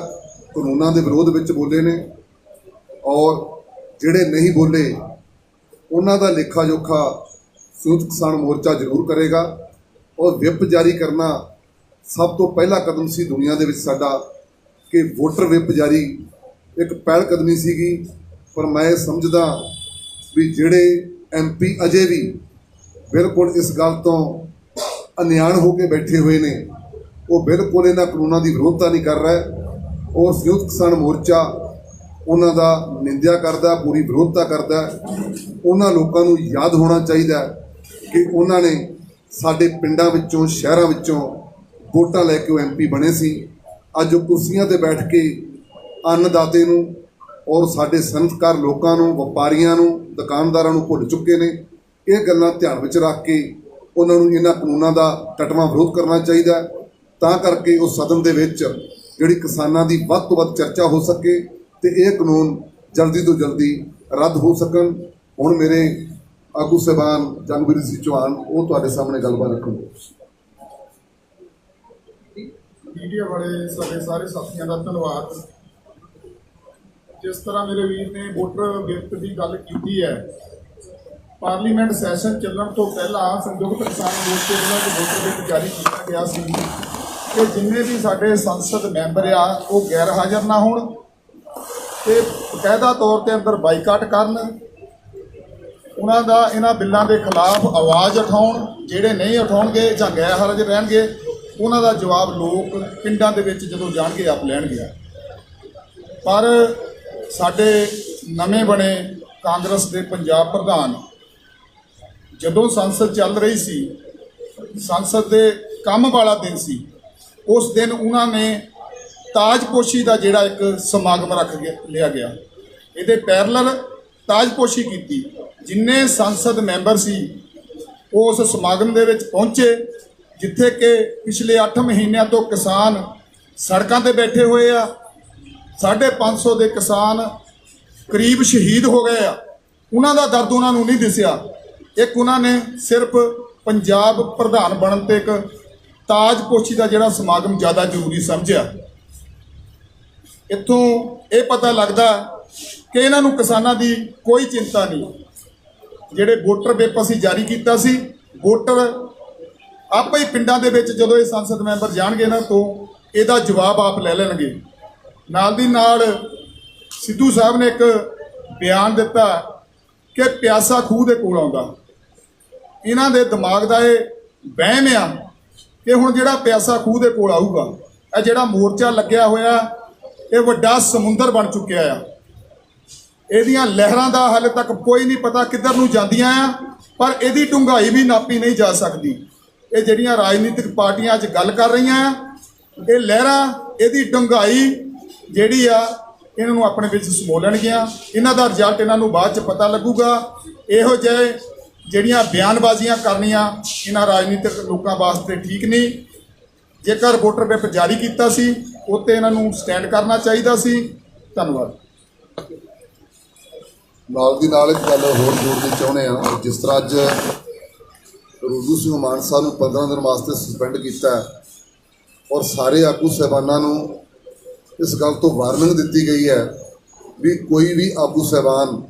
ਕਾਨੂੰਨਾਂ ਦੇ ਵਿਰੋਧ ਵਿੱਚ ਬੋਲੇ ਨੇ। ਔਰ ਜਿਹੜੇ ਨਹੀਂ ਬੋਲੇ ਉਹਨਾਂ ਦਾ ਲੇਖਾ ਜੋਖਾ ਸੰਯੁਕਤ ਕਿਸਾਨ ਮੋਰਚਾ ਜ਼ਰੂਰ ਕਰੇਗਾ। ਔਰ ਵਿਪ ਜਾਰੀ ਕਰਨਾ ਸਭ ਤੋਂ ਪਹਿਲਾ ਕਦਮ ਸੀ ਦੁਨੀਆ ਦੇ ਵਿੱਚ ਸਾਡਾ, ਕਿ ਵੋਟਰ ਵਿਪ ਜਾਰੀ ਇੱਕ ਪਹਿਲ ਕਦਮੀ ਸੀਗੀ। ਪਰ ਮੈਂ ਸਮਝਦਾ ਵੀ ਜਿਹੜੇ MP ਅਜੇ ਵੀ ਬਿਲਕੁਲ ਇਸ ਗੱਲ ਤੋਂ ਅਨਿਆਣ ਹੋ ਕੇ ਬੈਠੇ ਹੋਏ ਨੇ, ਉਹ ਬਿਲਕੁਲ ਇਹਨਾਂ ਕਾਨੂੰਨਾਂ ਦੀ ਵਿਰੋਧਤਾ ਨਹੀਂ ਕਰ ਰਹੇ। ਔਰ ਸੰਯੁਕਤ ਕਿਸਾਨ ਮੋਰਚਾ ਉਹਨਾਂ ਦਾ ਨਿੰਦਿਆ ਕਰਦਾ, ਪੂਰੀ ਵਿਰੋਧਤਾ ਕਰਦਾ। ਉਹਨਾਂ ਲੋਕਾਂ ਨੂੰ ਯਾਦ ਹੋਣਾ ਚਾਹੀਦਾ ਕਿ ਉਹਨਾਂ ਨੇ ਸਾਡੇ ਪਿੰਡਾਂ ਵਿੱਚੋਂ, ਸ਼ਹਿਰਾਂ ਵਿੱਚੋਂ ਵੋਟਾਂ ਲੈ ਕੇ ਉਹ MP ਬਣੇ ਸੀ। ਅੱਜ ਉਹ ਕੁਰਸੀਆਂ 'ਤੇ ਬੈਠ ਕੇ ਅੰਨਦਾਤੇ ਨੂੰ ਔਰ ਸਾਡੇ ਸਨਅਤਕਾਰ ਲੋਕਾਂ ਨੂੰ, ਵਪਾਰੀਆਂ ਨੂੰ, ਦੁਕਾਨਦਾਰਾਂ ਨੂੰ ਭੁੱਲ ਚੁੱਕੇ ਨੇ। ਇਹ ਗੱਲਾਂ ਧਿਆਨ ਵਿੱਚ ਰੱਖ ਕੇ ਉਹਨਾਂ ਨੂੰ ਇਹਨਾਂ ਕਾਨੂੰਨਾਂ ਦਾ ਡਟਵਾਂ ਵਿਰੋਧ ਕਰਨਾ ਚਾਹੀਦਾ, ਤਾਂ ਕਰਕੇ ਉਹ ਸਦਨ ਦੇ ਵਿੱਚ ਜਿਹੜੀ ਕਿਸਾਨਾਂ ਦੀ ਵੱਧ ਤੋਂ ਵੱਧ ਚਰਚਾ ਹੋ ਸਕੇ ਤੇ ਇਹ ਕਾਨੂੰਨ ਜਲਦੀ ਤੋਂ ਜਲਦੀ ਰੱਦ ਹੋ ਸਕਣ। ਹੁਣ ਮੇਰੇ ਆਗੂ ਸਾਹਿਬਾਨ ਜੰਗਵੀਰ ਸਿੰਘ ਚੌਹਾਨ ਉਹ ਤੁਹਾਡੇ ਸਾਹਮਣੇ ਗੱਲਬਾਤ ਰੱਖਣਗੇ। ਮੀਡੀਆ ਵਾਲੇ ਸਾਡੇ ਸਾਰੇ ਸਾਥੀਆਂ ਦਾ ਧੰਨਵਾਦ। ਜਿਸ ਤਰ੍ਹਾਂ ਮੇਰੇ ਵੀਰ ਨੇ ਵੋਟਰ ਵਿਪ ਦੀ ਗੱਲ ਕੀਤੀ ਹੈ, ਪਾਰਲੀਮੈਂਟ ਸੈਸ਼ਨ ਚੱਲਣ ਤੋਂ ਪਹਿਲਾਂ ਸੰਯੁਕਤ ਕਿਸਾਨ ਮੋਰਚੇ ਵੱਲੋਂ ਵੋਟਰ ਵਿਪ ਜਾਰੀ ਕੀਤਾ ਗਿਆ ਸੀ ਕਿ ਜਿੰਨੇ ਵੀ ਸਾਡੇ ਸੰਸਦ ਮੈਂਬਰ ਆ ਉਹ ਗੈਰ ਹਾਜ਼ਰ ਨਾ ਹੋਣ ਤੇ ਬਕਾਇਦਾ ਤੌਰ ਤੇ ਅੰਦਰ ਬਾਈਕਾਟ ਕਰਨ, ਉਹਨਾਂ ਦਾ ਇਹਨਾਂ ਬਿੱਲਾਂ ਦੇ ਖਿਲਾਫ ਆਵਾਜ਼ ਉਠਾਉਣ। ਜਿਹੜੇ ਨਹੀਂ ਉਠਾਉਣਗੇ ਜਾਂ ਗੈਰ ਹਾਜ਼ਰ ਰਹਿਣਗੇ, ਉਹਨਾਂ ਦਾ ਜਵਾਬ ਲੋਕ ਪਿੰਡਾਂ ਦੇ ਵਿੱਚ ਜਦੋਂ ਜਾਣਗੇ ਆਪ ਲੈਣਗੇ। ਪਰ ਸਾਡੇ ਨਵੇਂ ਬਣੇ ਕਾਂਗਰਸ ਦੇ ਪੰਜਾਬ ਪ੍ਰਧਾਨ ਜਦੋਂ ਸੰਸਦ ਚੱਲ ਰਹੀ ਸੀ, ਸੰਸਦ ਦੇ ਕੰਮ ਵਾਲਾ ਦਿਨ ਸੀ, ਉਸ ਦਿਨ ਉਹਨਾਂ ਨੇ ਤਾਜਪੋਸ਼ੀ ਦਾ ਜਿਹੜਾ ਇੱਕ ਸਮਾਗਮ ਲਿਆ ਗਿਆ, ਇਹਦੇ ਪੈਰਲਲ ਤਾਜਪੋਸ਼ੀ ਕੀਤੀ। ਜਿੰਨੇ ਸੰਸਦ ਮੈਂਬਰ ਸੀ ਉਸ ਸਮਾਗਮ ਦੇ ਵਿੱਚ ਪਹੁੰਚੇ, ਜਿੱਥੇ ਕਿ ਪਿਛਲੇ 8 ਮਹੀਨਿਆਂ ਤੋਂ ਕਿਸਾਨ ਸੜਕਾਂ ਤੇ ਬੈਠੇ ਹੋਏ ਆ। 550 ਦੇ ਕਿਸਾਨ ਕਰੀਬ ਸ਼ਹੀਦ ਹੋ ਗਏ ਆ। ਉਹਨਾਂ ਦਾ ਦਰਦ ਉਹਨਾਂ ਨੂੰ ਨਹੀਂ ਦਿਸਿਆ। ਇੱਕ ਉਹਨਾਂ ਨੇ ਸਿਰਫ ਪੰਜਾਬ ਪ੍ਰਧਾਨ ਬਣਨ ਤੇ ਇੱਕ ਤਾਜਪੋਸ਼ੀ ਦਾ ਜਿਹੜਾ ਸਮਾਗਮ ਜ਼ਿਆਦਾ ਜ਼ਰੂਰੀ ਸਮਝਿਆ। ਇੱਥੋਂ ਇਹ ਪਤਾ ਲੱਗਦਾ ਕਿ ਇਹਨਾਂ ਨੂੰ ਕਿਸਾਨਾਂ ਦੀ ਕੋਈ ਚਿੰਤਾ ਨਹੀਂ। ਜਿਹੜੇ ਵੋਟਰ ਵਿਪ ਅਸੀਂ ਜਾਰੀ ਕੀਤਾ ਸੀ, ਵੋਟਰ ਆਪੇ ਹੀ ਪਿੰਡਾਂ ਦੇ ਵਿੱਚ ਜਦੋਂ ਇਹ ਸੰਸਦ ਮੈਂਬਰ ਜਾਣਗੇ ਨਾ ਤੋਂ ਇਹਦਾ ਜਵਾਬ ਆਪ ਲੈ ਲੈਣਗੇ। ਨਾਲ ਦੀ ਨਾਲ ਸਿੱਧੂ ਸਾਹਿਬ ਨੇ ਇੱਕ ਬਿਆਨ ਦਿੱਤਾ ਕਿ ਪਿਆਸਾ ਖੂਹ ਦੇ ਕੋਲ ਆਉਂਦਾ। ਇਹਨਾਂ ਦੇ ਦਿਮਾਗ ਦਾ ਇਹ ਵਹਿਮ ਆ ਕਿ ਹੁਣ ਜਿਹੜਾ ਪਿਆਸਾ ਖੂਹ ਦੇ ਕੋਲ ਆਊਗਾ, ਇਹ ਜਿਹੜਾ ਮੋਰਚਾ ਲੱਗਿਆ ਹੋਇਆ ਇਹ ਵੱਡਾ ਸਮੁੰਦਰ ਬਣ ਚੁੱਕਿਆ ਆ। ਇਹਦੀਆਂ ਲਹਿਰਾਂ ਦਾ ਹਾਲੇ ਤੱਕ ਕੋਈ ਨਹੀਂ ਪਤਾ ਕਿੱਧਰ ਨੂੰ ਜਾਂਦੀਆਂ ਆ, ਪਰ ਇਹਦੀ ਡੂੰਘਾਈ ਵੀ ਨਾਪੀ ਨਹੀਂ ਜਾ ਸਕਦੀ। ਇਹ ਜਿਹੜੀਆਂ ਰਾਜਨੀਤਿਕ ਪਾਰਟੀਆਂ ਅੱਜ ਗੱਲ ਕਰ ਰਹੀਆਂ ਆ, ਇਹ ਲਹਿਰਾਂ, ਇਹਦੀ ਡੂੰਘਾਈ ਜਿਹੜੀ ਆ ਇਹਨਾਂ ਨੂੰ ਆਪਣੇ ਵਿੱਚ ਸਮੋਲਣਗੀਆਂ। ਇਹਨਾਂ ਦਾ ਰਿਜ਼ਲਟ ਇਹਨਾਂ ਨੂੰ ਬਾਅਦ 'ਚ ਪਤਾ ਲੱਗੂਗਾ। ਇਹੋ ਜਿਹੇ ਜਿਹੜੀਆਂ ਬਿਆਨਬਾਜ਼ੀਆਂ ਕਰਨੀਆਂ ਇਹਨਾਂ ਰਾਜਨੀਤਿਕ ਲੋਕਾਂ ਵਾਸਤੇ ਠੀਕ ਨਹੀਂ। ਜੇਕਰ ਵੋਟਰ ਵਿਪ ਜਾਰੀ ਕੀਤਾ ਸੀ ਉੱਤੇ ਇਹਨਾਂ ਨੂੰ ਸਟੈਂਡ ਕਰਨਾ ਚਾਹੀਦਾ ਸੀ। ਧੰਨਵਾਦ। ਨਾਲ ਦੀ ਨਾਲ ਇੱਕ ਗੱਲ ਹੋਰ ਜੋੜਨੀ ਚਾਹੁੰਦੇ ਹਾਂ, ਜਿਸ ਤਰ੍ਹਾਂ ਅੱਜ ਰੁੱਜੂ ਸਿੰਘ ਮਾਨਸਾ ਨੂੰ 15 ਦਿਨ ਵਾਸਤੇ ਸਸਪੈਂਡ ਕੀਤਾ ਹੈ ਔਰ ਸਾਰੇ ਆਗੂ ਸਾਹਿਬਾਨਾਂ ਨੂੰ ਇਸ ਗੱਲ ਤੋਂ ਵਾਰਨਿੰਗ ਦਿੱਤੀ ਗਈ ਹੈ ਵੀ ਕੋਈ ਵੀ ਆਗੂ ਸਾਹਿਬਾਨ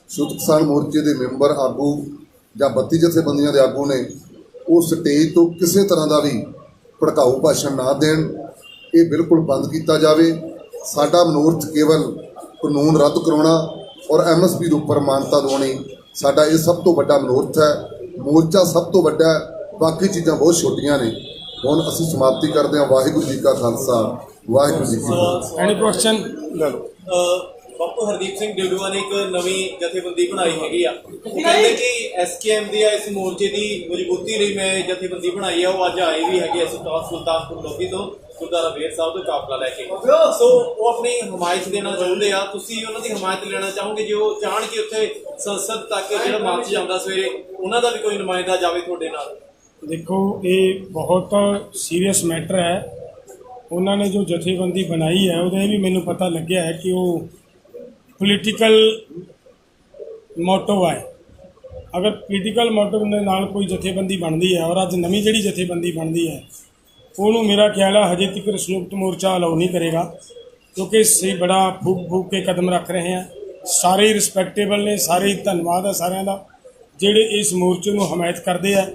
ਸੰਯੁਕਤ ਕਿਸਾਨ ਮੋਰਚੇ ਦੇ ਮੈਂਬਰ ਆਗੂ ਜਾਂ 32 ਜਥੇਬੰਦੀਆਂ ਦੇ ਆਗੂ ਨੇ ਉਹ ਸਟੇਜ ਤੋਂ ਕਿਸੇ ਤਰ੍ਹਾਂ ਦਾ ਵੀ ਭੜਕਾਊ ਭਾਸ਼ਣ ਨਾ ਦੇਣ। ਇਹ ਬਿਲਕੁਲ ਬੰਦ ਕੀਤਾ ਜਾਵੇ। ਸਾਡਾ ਮਨੋਰਥ ਕੇਵਲ ਕਾਨੂੰਨ ਰੱਦ ਕਰਾਉਣਾ ਔਰ MSP ਦੇ ਉੱਪਰ ਮਾਨਤਾ ਦਿਵਾਉਣੀ ਸਾਡਾ ਇਹ ਸਭ ਤੋਂ ਵੱਡਾ ਮਨੋਰਥ ਹੈ। ਮੋਰਚਾ ਸਭ ਤੋਂ ਵੱਡਾ ਹੈ, ਬਾਕੀ ਚੀਜ਼ਾਂ ਬਹੁਤ ਛੋਟੀਆਂ ਨੇ। ਹੁਣ ਅਸੀਂ ਸਮਾਪਤੀ ਕਰਦੇ ਹਾਂ। ਵਾਹਿਗੁਰੂ ਜੀ ਕਾ ਖਾਲਸਾ, ਵਾਹਿਗੁਰੂ ਜੀ ਕੀ ਫਤਿਹ। ਐਨੀ ਕੁਐਸਚਨ ਲੈ ਲਓ। ਬਾਪੂ ਹਰਦੀਪ ਸਿੰਘ ਡਿਲੂਆ ਨੇ ਇੱਕ ਨਵੀਂ ਜਥੇਬੰਦੀ ਬਣਾਈ ਹੈਗੀ ਆ। ਉਹ ਕਹਿੰਦੇ ਕਿ SKM ਦੀ ਇਸ ਮੋਰਚੇ ਦੀ ਮਜ਼ਬੂਤੀ ਲਈ ਮੈਂ ਜਥੇਬੰਦੀ ਬਣਾਈ ਆ। ਉਹ ਅੱਜ ਆਏ ਵੀ ਹੈਗੇ ਸੁਲਤਾਨਪੁਰ ਲੋਧੀ ਤੋਂ ਗੁਰਦੁਆਰਾ ਬੇਰ ਸਾਹਿਬ ਤੋਂ ਕਾਫਲਾ ਲੈ ਕੇ। ਸੋ ਉਹ ਆਪਣੀ ਹਮਾਇਤ ਦੇਣਾ ਚਾਹੁੰਦੇ ਆ। ਤੁਸੀਂ ਉਹਨਾਂ ਦੀ ਹਮਾਇਤ ਲੈਣਾ ਚਾਹੋਗੇ ਜੇ ਉਹ ਚਾਹਣ ਕਿ ਉੱਥੇ ਸੰਸਦ ਤੱਕ ਜਿਹੜਾ ਮਾਰਚ ਜਾਂਦਾ ਸਵੇਰੇ ਉਹਨਾਂ ਦਾ ਵੀ ਕੋਈ ਨੁਮਾਇੰਦਾ ਜਾਵੇ ਤੁਹਾਡੇ ਨਾਲ? ਦੇਖੋ, ਇਹ ਬਹੁਤ ਸੀਰੀਅਸ ਮੈਟਰ ਹੈ। ਉਹਨਾਂ ਨੇ ਜੋ ਜਥੇਬੰਦੀ ਬਣਾਈ ਹੈ ਉਹਦਾ ਇਹ ਵੀ ਮੈਨੂੰ ਪਤਾ ਲੱਗਿਆ ਹੈ ਕਿ ਉਹ ਪੋਲੀਟੀਕਲ ਮੋਟਿਵ ਹੈ। ਅਗਰ ਪੋਲੀਟੀਕਲ ਮੋਟਿਵ ਦੇ ਨਾਲ ਕੋਈ ਜਥੇਬੰਦੀ ਬਣਦੀ ਹੈ ਔਰ ਅੱਜ ਨਵੀਂ ਜਿਹੜੀ ਜਥੇਬੰਦੀ ਬਣਦੀ ਹੈ ਉਹਨੂੰ ਮੇਰਾ ਖਿਆਲ ਹੈ ਹਜੇ ਤੱਕ ਸੰਯੁਕਤ ਮੋਰਚਾ ਅਲਾਉ ਨਹੀਂ ਕਰੇਗਾ, ਕਿਉਂਕਿ ਅਸੀਂ ਬੜਾ ਫੂਕ ਕੇ ਕਦਮ ਰੱਖ ਰਹੇ ਹਾਂ। ਸਾਰੇ ਹੀ ਰਿਸਪੈਕਟੇਬਲ ਨੇ, ਸਾਰੇ ਹੀ ਧੰਨਵਾਦ ਹੈ ਸਾਰਿਆਂ ਦਾ ਜਿਹੜੇ ਇਸ ਮੋਰਚੇ ਨੂੰ ਹਮਾਇਤ ਕਰਦੇ ਆ।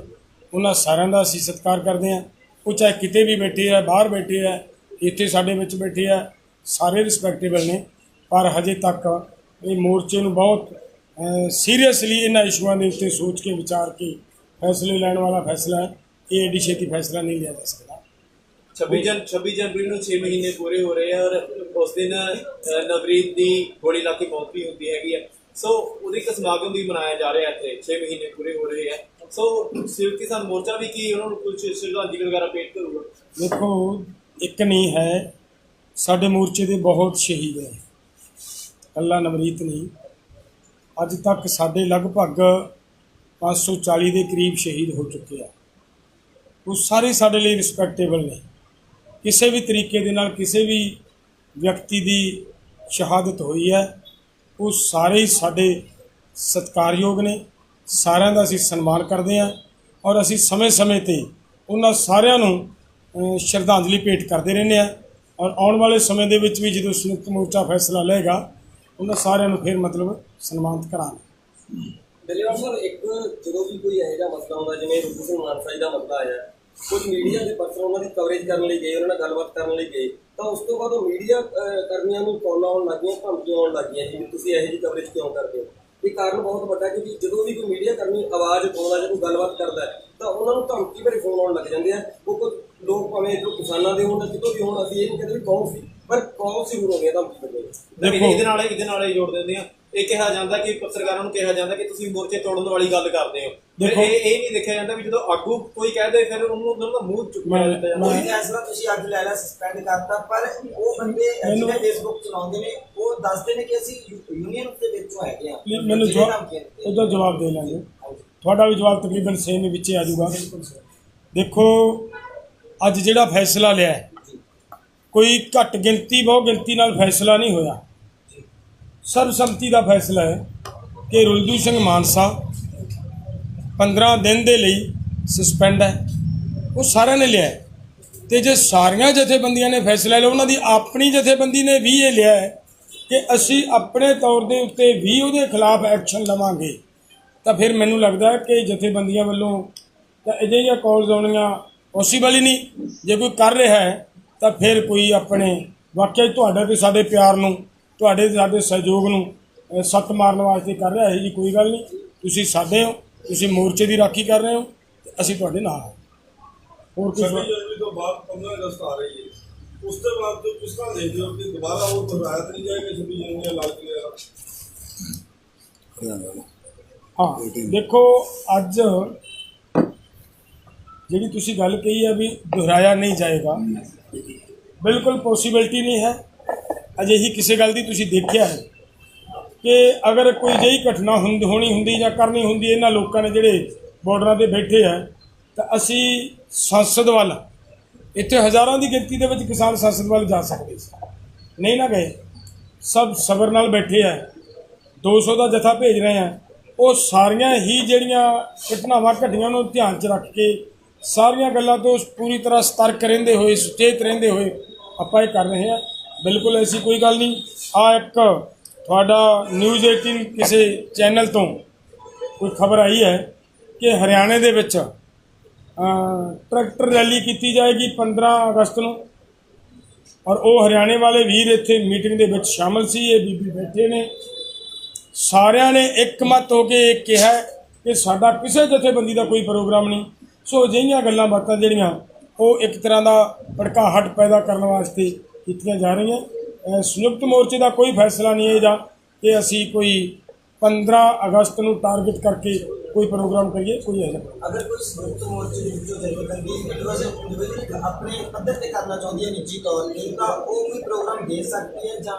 ਉਹਨਾਂ ਸਾਰਿਆਂ ਦਾ ਅਸੀਂ ਸਤਿਕਾਰ ਕਰਦੇ ਹਾਂ। ਉਹ ਚਾਹੇ ਕਿਤੇ ਵੀ ਬੈਠੇ ਆ, ਬਾਹਰ ਬੈਠੇ ਆ, ਇੱਥੇ ਸਾਡੇ ਵਿੱਚ ਬੈਠੇ ਆ, ਸਾਰੇ ਰਿਸਪੈਕਟੇਬਲ ਨੇ। ਪਰ ਹਜੇ ਤੱਕ ਇਹ ਮੋਰਚੇ ਨੂੰ ਬਹੁਤ ਸੀਰੀਅਸਲੀ ਇਹਨਾਂ ਇਸ਼ੂਆਂ ਦੇ ਉੱਤੇ ਸੋਚ ਕੇ ਵਿਚਾਰ ਕੇ ਫੈਸਲੇ ਲੈਣ ਵਾਲਾ ਫੈਸਲਾ ਹੈ। ਇਹ ਐਡੀ ਛੇਤੀ ਫੈਸਲਾ ਨਹੀਂ ਲਿਆ ਜਾ ਸਕਦਾ। 26 ਜਨਵਰੀ ਨੂੰ 6 ਮਹੀਨੇ ਪੂਰੇ ਹੋ ਰਹੇ ਆ ਔਰ ਉਸ ਦਿਨ ਨਵਰੀਤ ਦੀ ਗੋਲੀ ਲਾ ਕੇ ਮੌਤ ਵੀ ਹੁੰਦੀ ਹੈਗੀ ਆ। ਸੋ ਉਹਦੀ ਇੱਕ ਸਮਾਗਮ ਵੀ ਮਨਾਇਆ ਜਾ ਰਿਹਾ ਇੱਥੇ। 6 ਮਹੀਨੇ ਪੂਰੇ ਹੋ ਰਹੇ ਆ। ਸੋ ਸੰਯੁਕਤ ਕਿਸਾਨ ਮੋਰਚਾ ਵੀ ਕੀ ਉਹਨਾਂ ਨੂੰ ਕੁਝ ਸ਼ਰਧਾਂਜਲੀ ਵਗੈਰਾ ਭੇਟ ਕਰੂਗਾ? ਦੇਖੋ, ਇੱਕ ਨਹੀਂ ਹੈ, ਸਾਡੇ ਮੋਰਚੇ ਦੇ ਬਹੁਤ ਸ਼ਹੀਦ ਹੈ, ਇਕੱਲਾ ਨਵਰੀਤ ਨਹੀਂ। ਅੱਜ ਤੱਕ ਸਾਡੇ ਲਗਭਗ 540 ਦੇ ਕਰੀਬ ਸ਼ਹੀਦ ਹੋ ਚੁੱਕੇ ਆ। ਉਹ ਸਾਰੇ ਸਾਡੇ ਲਈ ਰਿਸਪੈਕਟੇਬਲ ਨੇ। ਕਿਸੇ ਵੀ ਤਰੀਕੇ ਦੇ ਨਾਲ ਕਿਸੇ ਵੀ ਵਿਅਕਤੀ ਦੀ ਸ਼ਹਾਦਤ ਹੋਈ ਹੈ ਉਹ ਸਾਰੇ ਹੀ ਸਾਡੇ ਸਤਿਕਾਰਯੋਗ ਨੇ। ਸਾਰਿਆਂ ਦਾ ਅਸੀਂ ਸਨਮਾਨ ਕਰਦੇ ਹਾਂ ਔਰ ਅਸੀਂ ਸਮੇਂ-ਸਮੇਂ 'ਤੇ ਉਹਨਾਂ ਸਾਰਿਆਂ ਨੂੰ ਸ਼ਰਧਾਂਜਲੀ ਭੇਟ ਕਰਦੇ ਰਹਿੰਦੇ ਹਾਂ। ਔਰ ਆਉਣ ਵਾਲੇ ਸਮੇਂ ਦੇ ਵਿੱਚ ਵੀ ਜਦੋਂ ਸੰਯੁਕਤ ਮੋਰਚਾ ਫੈਸਲਾ ਲਏਗਾ ਉਹਨਾਂ ਸਾਰਿਆਂ ਨੂੰ ਫਿਰ ਮਤਲਬ ਸਨਮਾਨਿਤ ਕਰਾਂਗੇ। ਡੱਲੇਵਾਲ ਸਰ, ਇੱਕ ਜਦੋਂ ਵੀ ਕੋਈ ਇਹੋ ਜਿਹਾ ਮਸਲਾ ਆਉਂਦਾ ਜਿਵੇਂ ਰੁੱਜੂ ਸਿੰਘ ਮਾਨਸਾ ਜੀ ਦਾ ਮਸਲਾ ਆਇਆ, ਕੁਝ ਮੀਡੀਆ ਦੇ ਪਰਸਨ ਉਹਨਾਂ ਦੀ ਕਵਰੇਜ ਕਰਨ ਲਈ ਗਏ, ਉਹਨਾਂ ਨਾਲ ਗੱਲਬਾਤ ਕਰਨ ਲਈ ਗਏ, ਤਾਂ ਉਸ ਤੋਂ ਬਾਅਦ ਉਹ ਮੀਡੀਆ ਕਰਮੀਆਂ ਨੂੰ ਕਾਲਾਂ ਆਉਣ ਲੱਗ ਗਈਆਂ, ਧਮਕੀਆਂ ਆਉਣ ਲੱਗ ਗਈਆਂ ਜੀ ਤੁਸੀਂ ਇਹੋ ਜਿਹੀ ਕਵਰੇਜ ਕਿਉਂ ਕਰਦੇ ਹੋ। ਇਹ ਕਾਰਨ ਬਹੁਤ ਵੱਡਾ, ਕਿਉਂਕਿ ਜਦੋਂ ਵੀ ਕੋਈ ਮੀਡੀਆ ਕਰਮੀ ਆਵਾਜ਼ ਉਠਾਉਂਦਾ ਜਾਂ ਕੋਈ ਗੱਲਬਾਤ ਕਰਦਾ ਤਾਂ ਉਹਨਾਂ ਨੂੰ ਧਮਕੀ ਭਰੇ ਫੋਨ ਆਉਣ ਲੱਗ ਜਾਂਦੇ ਆ। ਉਹ ਕੁਝ ਲੋਕ ਭਾਵੇਂ ਜੋ ਕਿਸਾਨਾਂ ਦੇ ਹੋਣ ਜਾਂ ਕਿਤੋਂ ਵੀ ਹੋਣ, ਅਸੀਂ ਇਹ ਨਹੀਂ ਕਹਿੰਦੇ ਵੀ ਕੌਣ ਸੀ, ਪਰ ਕੌਣ ਸੀ ਹੋ ਗਿਆ ਧਮਕੀ ਕਰਦੇ। ਇਹਦੇ ਨਾਲ ਹੀ ਜੋੜ ਦਿੰਦੇ ਆ। ਇਹ ਕਿਹਾ ਜਾਂਦਾ ਕਿ ਪੱਤਰਕਾਰਾਂ ਨੂੰ ਕਿਹਾ ਜਾਂਦਾ ਕਿ ਤੁਸੀਂ ਮੋਰਚੇ ਤੋੜਨ ਵਾਲੀ ਗੱਲ ਕਰਦੇ ਹੋ। ਇਹ ਨਹੀਂ ਦੇਖਿਆ ਜਾਂਦਾ ਵੀ ਜਦੋਂ ਆਗੂ ਕੋਈ ਕਹਦੇ ਫਿਰ ਉਹਨੂੰ ਉਹਨਾਂ ਦਾ ਮੂੰਹ ਚੁੱਕਿਆ ਜਾਂਦਾ ਹੈ। ਕੋਈ ਫੈਸਲਾ ਤੁਸੀਂ ਅੱਜ ਲੈ ਲਿਆ, ਸਸਪੈਂਡ ਕਰਤਾ, ਪਰ ਉਹ ਬੰਦੇ ਜਿਹੜੇ ਫੇਸਬੁੱਕ ਚਲਾਉਂਦੇ ਨੇ ਉਹ ਦੱਸਦੇ ਨੇ ਕਿ ਅਸੀਂ ਯੂਨੀਅਨ ਦੇ ਵਿੱਚੋਂ ਹੈਗੇ ਆ। ਮੈਨੂੰ ਉਹਦਾ ਜਵਾਬ ਦੇ ਲਾਂਗੇ। ਤੁਹਾਡਾ ਵੀ ਜਵਾਬ ਤਕਰੀਬਨ ਸੇਮ ਹੀ ਵਿੱਚ ਆ ਜਾਊਗਾ। ਦੇਖੋ, ਅੱਜ ਜਿਹੜਾ ਫੈਸਲਾ ਲਿਆ ਕੋਈ ਘੱਟ ਗਿਣਤੀ ਬਹੁ ਗਿਣਤੀ ਨਾਲ ਫੈਸਲਾ ਨਹੀਂ ਹੋਇਆ। ਸਰਬਸੰਮਤੀ ਦਾ ਫੈਸਲਾ ਹੈ ਕਿ ਰੁੱਜੂ ਸਿੰਘ ਮਾਨਸਾ 15 ਦਿਨ ਦੇ ਲਈ ਸਸਪੈਂਡ ਹੈ। ਉਹ ਸਾਰਿਆਂ ਨੇ ਲਿਆ। ਅਤੇ ਜੇ ਸਾਰੀਆਂ ਜਥੇਬੰਦੀਆਂ ਨੇ ਫੈਸਲਾ ਲਿਆ, ਉਹਨਾਂ ਦੀ ਆਪਣੀ ਜਥੇਬੰਦੀ ਨੇ ਵੀ ਇਹ ਲਿਆ ਹੈ ਕਿ ਅਸੀਂ ਆਪਣੇ ਤੌਰ ਦੇ ਉੱਤੇ ਵੀ ਉਹਦੇ ਖਿਲਾਫ ਐਕਸ਼ਨ ਲਵਾਂਗੇ, ਤਾਂ ਫਿਰ ਮੈਨੂੰ ਲੱਗਦਾ ਕਿ ਜਥੇਬੰਦੀਆਂ ਵੱਲੋਂ ਤਾਂ ਅਜਿਹੀਆਂ ਕਾਲਸ ਆਉਣੀਆਂ ਪੋਸੀਬਲ ਹੀ ਨਹੀਂ। ਜੇ ਕੋਈ ਕਰ ਰਿਹਾ ਹੈ ਤਾਂ ਫਿਰ ਕੋਈ ਆਪਣੇ ਵਾਕਿਆ ਤੁਹਾਡੇ ਅਤੇ ਸਾਡੇ ਪਿਆਰ ਨੂੰ, ਤੁਹਾਡੇ ਸਾਡੇ ਸਹਿਯੋਗ ਨੂੰ ਸੱਟ ਮਾਰਨ ਵਾਸਤੇ ਕਰ ਰਿਹਾ ਹੈ ਜੀ। ਕੋਈ ਗੱਲ ਨਹੀਂ, ਤੁਸੀਂ ਸਾਡੇ ਹੋ, ਤੁਸੀਂ ਮੋਰਚੇ ਦੀ ਰਾਖੀ ਕਰ ਰਹੇ ਹੋ, ਅਸੀਂ ਤੁਹਾਡੇ ਨਾਲ ਹਾਂ। ਹੋਰ ਕੁਝ 26 ਜਨਵਰੀ ਤੋਂ ਬਾਅਦ 15 ਅਗਸਤ ਆ ਰਹੀ ਹੈ, ਉਸ ਤੋਂ ਬਾਅਦ ਤੋਂ ਕਿਸ ਤਰ੍ਹਾਂ ਦੇਖਦੇ ਹੋ ਕਿ ਦੁਬਾਰਾ ਉਹ ਦੁਹਰਾਇਆ ਨਹੀਂ ਜਾਏਗਾ 26 ਜਨਵਰੀ ਲਾਲ ਕਿਲੇ ਦਾ? ਹਾਂ, ਦੇਖੋ, ਅੱਜ ਜਿਹੜੀ ਤੁਸੀਂ ਗੱਲ ਕਹੀ ਹੈ ਵੀ ਦੁਹਰਾਇਆ ਨਹੀਂ ਜਾਏਗਾ, ਬਿਲਕੁਲ ਪੋਸੀਬਿਲਿਟੀ ਨਹੀਂ ਹੈ। ਅਜਿਹੀ ਕਿਸੇ ਗੱਲ ਦੀ ਤੁਸੀਂ ਦੇਖਿਆ ਹੈ ਕਿ ਅਗਰ ਕੋਈ ਜਿਹੀ ਘਟਨਾ ਹੋਣੀ ਹੁੰਦੀ ਜਾਂ ਕਰਨੀ ਹੁੰਦੀ ਇਹਨਾਂ ਲੋਕਾਂ ਨੇ ਜਿਹੜੇ ਬਾਰਡਰਾਂ 'ਤੇ ਬੈਠੇ ਆ ਤਾਂ ਅਸੀਂ ਸੰਸਦ ਵੱਲ ਇੱਥੇ ਹਜ਼ਾਰਾਂ ਦੀ ਗਿਣਤੀ ਦੇ ਵਿੱਚ ਕਿਸਾਨ ਸੰਸਦ ਵੱਲ ਜਾ ਸਕਦੇ ਸੀ, ਨਹੀਂ ਨਾ ਗਏ। ਸਭ ਸਬਰ ਨਾਲ ਬੈਠੇ ਆ, 200 ਦਾ ਜਥਾ ਭੇਜ ਰਹੇ ਆ। ਉਹ ਸਾਰੀਆਂ ਹੀ ਜਿਹੜੀਆਂ ਘਟਨਾਵਾਂ ਘਟੀਆਂ ਉਹਨੂੰ ਧਿਆਨ 'ਚ ਰੱਖ ਕੇ ਸਾਰੀਆਂ ਗੱਲਾਂ ਤੋਂ ਪੂਰੀ ਤਰ੍ਹਾਂ ਸਤਰਕ ਰਹਿੰਦੇ ਹੋਏ, ਸੁਚੇਤ ਰਹਿੰਦੇ ਹੋਏ ਆਪਾਂ ਇਹ ਕਰ ਰਹੇ ਹਾਂ। ਬਿਲਕੁਲ ਐਸੀ ਕੋਈ ਗੱਲ ਨਹੀਂ। ਆ ਇੱਕ ਤੁਹਾਡਾ ਨਿਊਜ਼ 18 ਕਿਸੇ ਚੈਨਲ ਤੋਂ ਕੋਈ ਖਬਰ ਆਈ ਹੈ ਕਿ ਹਰਿਆਣੇ ਦੇ ਵਿੱਚ ਟਰੈਕਟਰ ਰੈਲੀ ਕੀਤੀ ਜਾਏਗੀ 15 ਅਗਸਤ ਨੂੰ, ਔਰ ਉਹ ਹਰਿਆਣੇ ਵਾਲੇ ਵੀਰ ਇੱਥੇ ਮੀਟਿੰਗ ਦੇ ਵਿੱਚ ਸ਼ਾਮਲ ਸੀ। ਇਹ ਬੀਬੀ ਬੈਠੇ ਨੇ, ਸਾਰਿਆਂ ਨੇ ਇੱਕਮਤ ਹੋ ਕੇ ਇਹ ਕਿਹਾ ਕਿ ਸਾਡਾ ਕਿਸੇ ਜਥੇਬੰਦੀ ਦਾ ਕੋਈ ਪ੍ਰੋਗਰਾਮ ਨਹੀਂ। ਸੋ ਅਜਿਹੀਆਂ ਗੱਲਾਂ ਬਾਤਾਂ ਜਿਹੜੀਆਂ ਉਹ ਇੱਕ ਤਰ੍ਹਾਂ ਦਾ ਭੜਕਾਹਟ ਪੈਦਾ ਕਰਨ ਵਾਸਤੇ ਕੀਤੀਆਂ ਜਾ ਰਹੀਆਂ। ਸੰਯੁਕਤ ਮੋਰਚੇ ਦਾ ਕੋਈ ਫੈਸਲਾ ਨਹੀਂ ਹੈ ਜਾਂ ਕਿ ਅਸੀਂ ਕੋਈ 15 ਅਗਸਤ ਨੂੰ ਟਾਰਗੇਟ ਕਰਕੇ ਕੋਈ ਪ੍ਰੋਗਰਾਮ ਕਰੀਏ, ਕੋਈ ਐਸਾ। ਅਗਰ ਕੋਈ ਸੰਯੁਕਤ ਮੋਰਚੇ ਦੀ ਵਿੱਚੋਂ ਜਥੇਬੰਦੀ ਆਪਣੇ ਪੱਧਰ ਤੇ ਕਰਨਾ ਚਾਹੁੰਦੀ ਹੈ ਨਿੱਜੀ ਤੌਰ ਤੇ, ਤਾਂ ਉਹ ਕੋਈ ਪ੍ਰੋਗਰਾਮ ਦੇ ਸਕਦੀ ਹੈ ਜਾਂ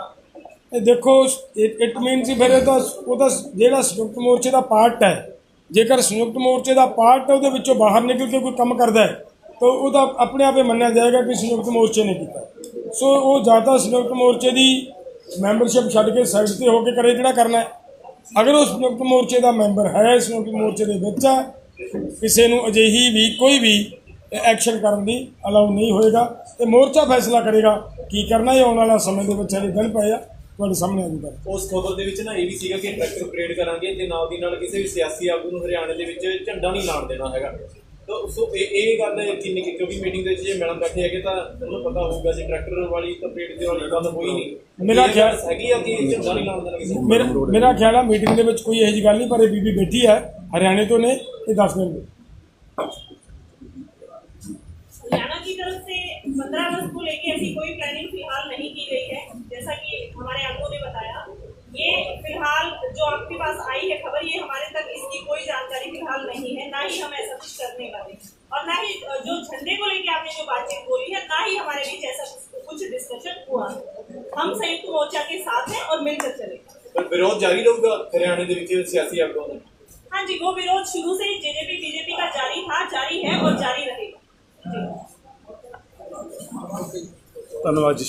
ਇਹ ਦੇਖੋ ਇਟ ਮੀਨਸ ਫਿਰ ਉਹ ਤਾਂ ਜਿਹੜਾ ਸੰਯੁਕਤ ਮੋਰਚੇ ਦਾ ਪਾਰਟ ਹੈ, ਜੇਕਰ ਸੰਯੁਕਤ ਮੋਰਚੇ ਦਾ ਪਾਰਟ ਉਹਦੇ ਵਿੱਚੋਂ ਬਾਹਰ ਨਿਕਲ ਕੇ ਕੋਈ ਕੰਮ ਕਰਦਾ ਹੈ ਤਾਂ ਉਹਦਾ ਆਪਣੇ ਆਪ ਹੀ ਮੰਨਿਆ ਜਾਏਗਾ ਕਿ ਸੰਯੁਕਤ ਮੋਰਚੇ ਨੇ ਕੀਤਾ। ਸੋ ਉਹ ਜਾਂ ਤਾਂ ਸੰਯੁਕਤ ਮੋਰਚੇ ਦੀ ਮੈਂਬਰਸ਼ਿਪ ਛੱਡ ਕੇ ਸਾਈਡ 'ਤੇ ਹੋ ਕੇ ਕਰੇ ਜਿਹੜਾ ਕਰਨਾ ਹੈ। ਅਗਰ ਉਹ ਸੰਯੁਕਤ ਮੋਰਚੇ ਦਾ ਮੈਂਬਰ ਹੈ, ਸੰਯੁਕਤ ਮੋਰਚੇ ਦੇ ਵਿੱਚ ਆ, ਕਿਸੇ ਨੂੰ ਅਜਿਹੀ ਵੀ ਕੋਈ ਵੀ ਐਕਸ਼ਨ ਕਰਨ ਦੀ ਅਲਾਉ ਨਹੀਂ ਹੋਏਗਾ ਤੇ ਮੋਰਚਾ ਫੈਸਲਾ ਕਰੇਗਾ ਕੀ ਕਰਨਾ। ਇਹ ਆਉਣ ਵਾਲਾ ਸਮੇਂ ਦੇ ਵਿੱਚ ਜਿਹੜੇ ਦਿਨ ਪਏ ਆ ਤੁਹਾਡੇ ਸਾਹਮਣੇ ਆ ਜੂਗਾ। ਉਸ ਖਬਰ ਦੇ ਵਿੱਚ ਨਾ ਇਹ ਵੀ ਸੀਗਾ ਕਿ ਟਰੈਕਟਰ ਪਰੇਡ ਕਰਾਂਗੇ ਤੇ ਨਾਲ ਦੀ ਨਾਲ ਕਿਸੇ ਵੀ ਸਿਆਸੀ ਆਗੂ ਨੂੰ ਹਰਿਆਣੇ ਦੇ ਵਿੱਚ ਝੰਡਾ ਨਹੀਂ ਲਾਉਣ ਦੇਣਾ ਹੈਗਾ। ਤਾਂ ਸੋ ਇਹ ਗੱਲ ਕਿੰਨੀ, ਕਿਉਂਕਿ ਮੀਟਿੰਗ ਦੇ ਵਿੱਚ ਜੇ ਮੈਡਮ ਬੈਠੇ ਹੈਗੇ ਤਾਂ ਉਹਨੂੰ ਪਤਾ ਹੋਊਗਾ ਜੀ ਟਰੈਕਟਰ ਵਾਲੀ ਤਾਂ ਪਰੇਡ ਦੇ ਵਾਲੀ ਗੱਲ ਹੋਈ ਨਹੀਂ। ਮੇਰਾ ਖਿਆਲ ਹੈਗੀ ਆ ਕਿ ਝੰਡਾ ਨਹੀਂ ਲਾਉਣ ਦੇਣਾ ਕਿਸੇ ਮੇਰਾ ਖਿਆਲ ਆ ਮੀਟਿੰਗ ਦੇ ਵਿੱਚ ਕੋਈ ਇਹੋ ਜਿਹੀ ਗੱਲ ਨਹੀਂ, ਪਰ ਇਹ ਬੀਬੀ ਬੈਠੀ ਹੈ हरियाणा तो ने ये दस देंगे। हरियाणा की तरफ से 15 अगस्त को लेके ऐसी कोई प्लानिंग फिलहाल नहीं की गई है। जैसा कि हमारे आगुओं ने बताया, ये फिलहाल जो आपके पास आई है खबर, ये हमारे तक इसकी कोई जानकारी फिलहाल नहीं है, ना ही हम ऐसा कुछ करने वाले, और ना ही जो झंडे को लेके आपने जो बातचीत बोली है, ना ही हमारे बीच ऐसा कुछ डिस्कशन हुआ। हम संयुक्त मोर्चा के साथ हैं और मिलकर चलेंगे। विरोध जारी रहेगा हरियाणा के सियासी आगुओं ने? हाँ जी, वो विरोध शुरू से ही जेजेपी बीजेपी का जारी था, जारी है और जारी रहेगा। धन्यवाद जी।